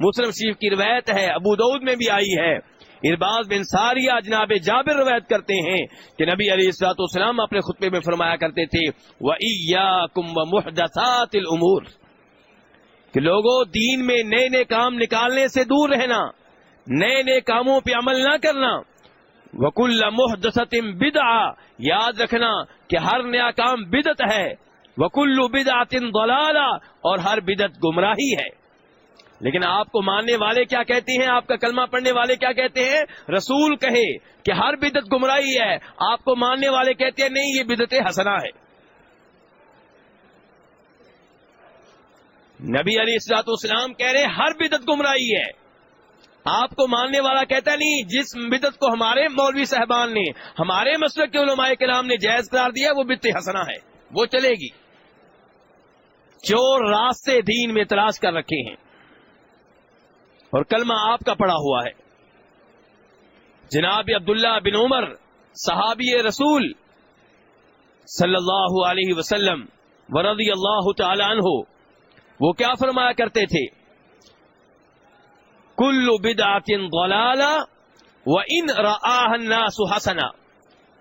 مسلم شریف کی روایت ہے، ابو داؤد میں بھی آئی ہے، ارباز بن ساریہ جناب جابر روایت کرتے ہیں کہ نبی علیہ الصلوۃ والسلام اپنے خطبے میں فرمایا کرتے تھے وَإِيَّاكُمْ وَمُحْدَثَاتِ الْأُمُورِ، کہ لوگوں دین میں نئے نئے کام نکالنے سے دور رہنا، نئے نئے کاموں پہ عمل نہ کرنا۔ وَكُلَّ مُحْدَثَةٍ بِدْعَةٍ، یاد رکھنا کہ ہر نیا کام بدعت ہے، وَكُلُّ بِدْعَةٍ ضَلَالَةٍ، اور ہر بدعت گمراہی ہے۔ لیکن آپ کو ماننے والے کیا کہتے ہیں، آپ کا کلمہ پڑھنے والے کیا کہتے ہیں؟ رسول کہے کہ ہر بدعت گمراہی ہے، آپ کو ماننے والے کہتے ہیں نہیں یہ بدعت حسنہ ہے۔ نبی علیہ الصلوۃ والسلام کہہ رہے ہر بدعت گمراہی ہے، آپ کو ماننے والا کہتا نہیں جس بدعت کو ہمارے مولوی صاحبان نے، ہمارے مسلک کے علماء کرام نے جائز قرار دیا وہ بدعت حسنہ ہے، وہ چلے گی۔ چور راستے دین میں تلاش کر رکھے ہیں اور کلمہ آپ کا پڑا ہوا ہے۔ جناب عبداللہ بن عمر صحابی رسول صلی اللہ علیہ وسلم ورضی اللہ تعالی عنہ، وہ کیا فرمایا کرتے تھے؟ کل بدعۃ ضلالہ وان رآها الناس حسنہ۔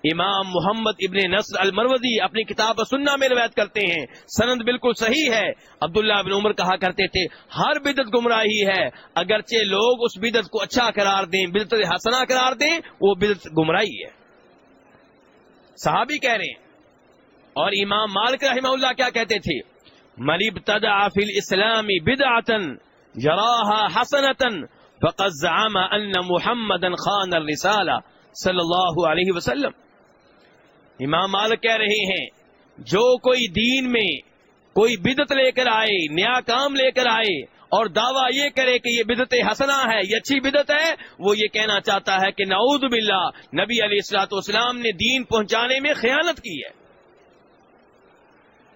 امام محمد ابن نصر المروزی اپنی کتاب سنہ میں روایت کرتے ہیں، سند بالکل صحیح ہے، عبداللہ بن عمر کہا کرتے تھے ہر بدعت گمراہی ہے، اگرچہ لوگ اس بدعت کو اچھا قرار دیں، بدعت حسنہ قرار دیں، وہ بدعت گمراہی ہے۔ صحابی کہہ رہے ہیں۔ اور امام مالک رحمہ اللہ کیا کہتے تھے؟ من ابتدع فی الاسلام بدعۃ یراها حسنۃ فقد زعم ان محمدا خان الرسالہ صلی اللہ علیہ وسلم۔ امام مالک کہہ رہے ہیں جو کوئی دین میں کوئی بدعت لے کر آئے، نیا کام لے کر آئے اور دعویٰ یہ کرے کہ یہ بدعت حسنہ ہے، یہ اچھی بدعت ہے، وہ یہ کہنا چاہتا ہے کہ نعوذ باللہ نبی علیہ الصلوۃ والسلام نے دین پہنچانے میں خیانت کی ہے،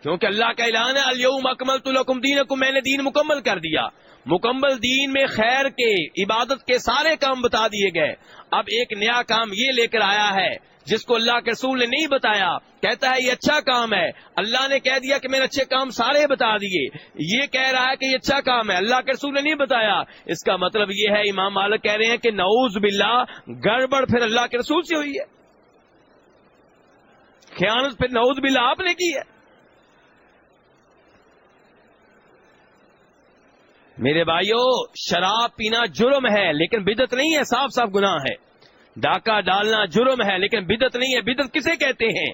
کیونکہ اللہ کا اعلان ہے الیوم اکملت لکم دینکم، میں نے دین مکمل کر دیا۔ مکمل دین میں خیر کے، عبادت کے سارے کام بتا دیے گئے، اب ایک نیا کام یہ لے کر آیا ہے جس کو اللہ کے رسول نے نہیں بتایا، کہتا ہے یہ اچھا کام ہے، اللہ نے کہہ دیا کہ میں نے اچھے کام سارے بتا دیے، یہ کہہ رہا ہے کہ یہ اچھا کام ہے، اللہ کے رسول نے نہیں بتایا، اس کا مطلب یہ ہے امام مالک کہہ رہے ہیں کہ نعوذ باللہ گڑبڑ پھر اللہ کے رسول سے ہوئی ہے، خیانت پھر نعوذ باللہ آپ نے کی ہے۔ میرے بھائیو شراب پینا جرم ہے لیکن بدعت نہیں ہے، صاف صاف گناہ ہے۔ ڈاکہ ڈالنا جرم ہے لیکن بدعت نہیں ہے۔ بدعت کسے کہتے ہیں؟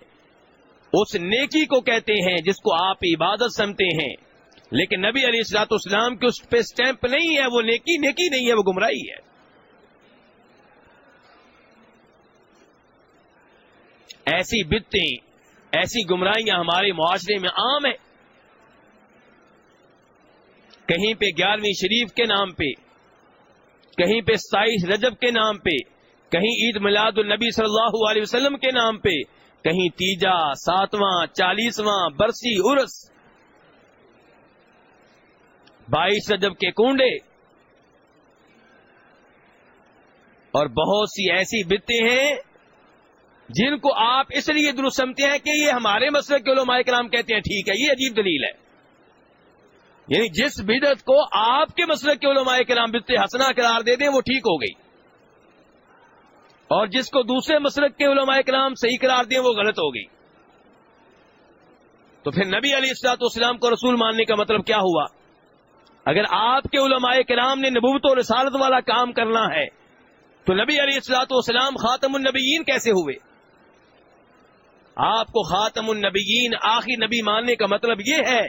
اس نیکی کو کہتے ہیں جس کو آپ عبادت سمجھتے ہیں، لیکن نبی علیہ الصلوۃ والسلام کے اس پہ سٹیمپ نہیں ہے، وہ نیکی نہیں ہے، وہ گمراہی ہے۔ ایسی بدعتیں، ایسی گمراہیاں ہمارے معاشرے میں عام ہیں۔ کہیں پہ 11ویں شریف کے نام پہ، کہیں پہ 27 رجب کے نام پہ، کہیں عید میلاد النبی صلی اللہ علیہ وسلم کے نام پہ، کہیں تیجا، 7واں، 40واں برسی عرس، 22 رجب کے کنڈے، اور بہت سی ایسی بدعتیں ہیں جن کو آپ اس لیے درست سمجھتے ہیں کہ یہ ہمارے مسلک کے علماء کرام کہتے ہیں ٹھیک ہے، یہ عجیب دلیل ہے۔ یعنی جس بدعت کو آپ کے مسلک کے علماء کرام بدعت حسنہ قرار دے دیں وہ ٹھیک ہو گئی، اور جس کو دوسرے مسلک کے علماء کرام صحیح قرار دیں وہ غلط ہو گئی۔ تو پھر نبی علیہ الصلوۃ والسلام کو رسول ماننے کا مطلب کیا ہوا؟ اگر آپ کے علماء کرام نے نبوت و رسالت والا کام کرنا ہے تو نبی علیہ الصلوۃ والسلام خاتم النبیین کیسے ہوئے؟ آپ کو خاتم النبیین، آخری نبی ماننے کا مطلب یہ ہے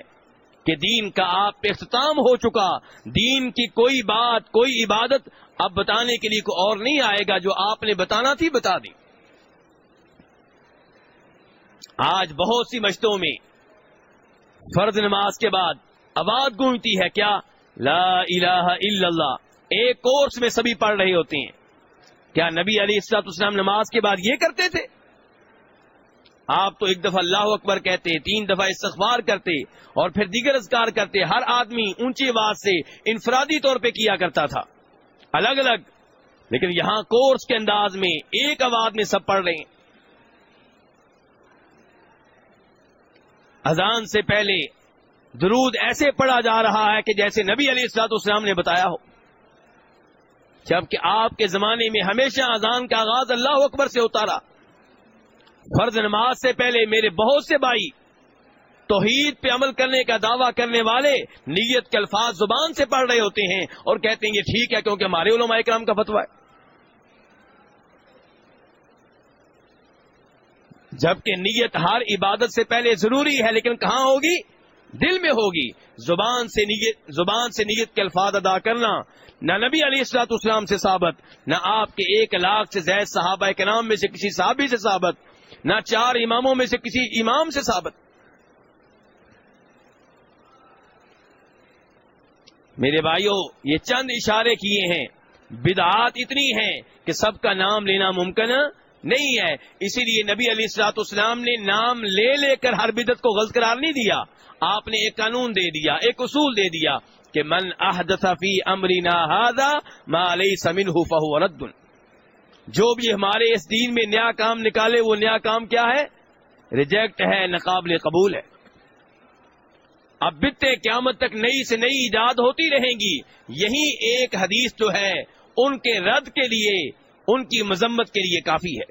کہ دین کا آپ پہ اختتام ہو چکا، دین کی کوئی بات، کوئی عبادت اب بتانے کے لیے کوئی اور نہیں آئے گا، جو آپ نے بتانا تھی بتا دی۔ آج بہت سی مسجدوں میں فرض نماز کے بعد آواز گونجتی ہے کیا؟ لا الہ الا اللہ، ایک کورس میں سبھی پڑھ رہے ہوتے ہیں۔ کیا نبی علیہ الصلوۃ والسلام نماز کے بعد یہ کرتے تھے؟ آپ تو ایک دفعہ اللہ اکبر کہتے، 3 دفعہ استغفار کرتے، اور پھر دیگر اذکار کرتے۔ ہر آدمی اونچی آواز سے انفرادی طور پہ کیا کرتا تھا، الگ الگ، لیکن یہاں کورس کے انداز میں ایک آواز میں سب پڑھ رہے ہیں۔ اذان سے پہلے درود ایسے پڑھا جا رہا ہے کہ جیسے نبی علیہ الصلوۃ والسلام نے بتایا ہو۔ جبکہ آپ کے زمانے میں ہمیشہ اذان کا آغاز اللہ اکبر سے ہوتا رہا. فرض نماز سے پہلے میرے بہت سے بھائی توحید پہ عمل کرنے کا دعویٰ کرنے والے نیت کے الفاظ زبان سے پڑھ رہے ہوتے ہیں اور کہتے ہیں یہ ٹھیک ہے کیونکہ ہمارے علماء کرام کا فتویٰ ہے. جبکہ نیت ہر عبادت سے پہلے ضروری ہے، لیکن کہاں ہوگی؟ دل میں ہوگی. زبان سے نیت کے الفاظ ادا کرنا نہ نبی علیہ الصلوۃ والسلام سے ثابت، نہ آپ کے 1,00,000 سے زائد صحابہ کرام میں سے کسی صحابی سے ثابت، نہ 4 اماموں میں سے کسی امام سے ثابت. میرے بھائیوں، یہ چند اشارے کیے ہیں. بدعات اتنی ہیں کہ سب کا نام لینا ممکن نہیں ہے. اسی لیے نبی علیہ الصلوۃ والسلام نے نام لے کر ہر بدعت کو غلط قرار نہیں دیا. آپ نے ایک قانون دے دیا، ایک اصول دے دیا کہ من احدث فی امرنا ھذا ما لیس منہ فہو رد. جو بھی ہمارے اس دین میں نیا کام نکالے وہ نیا کام کیا ہے؟ ریجیکٹ ہے، ناقابل قبول ہے. اب بدعتیں قیامت تک نئی سے نئی ایجاد ہوتی رہیں گی. یہی ایک حدیث جو ہے ان کے رد کے لیے، ان کی مذمت کے لیے کافی ہے.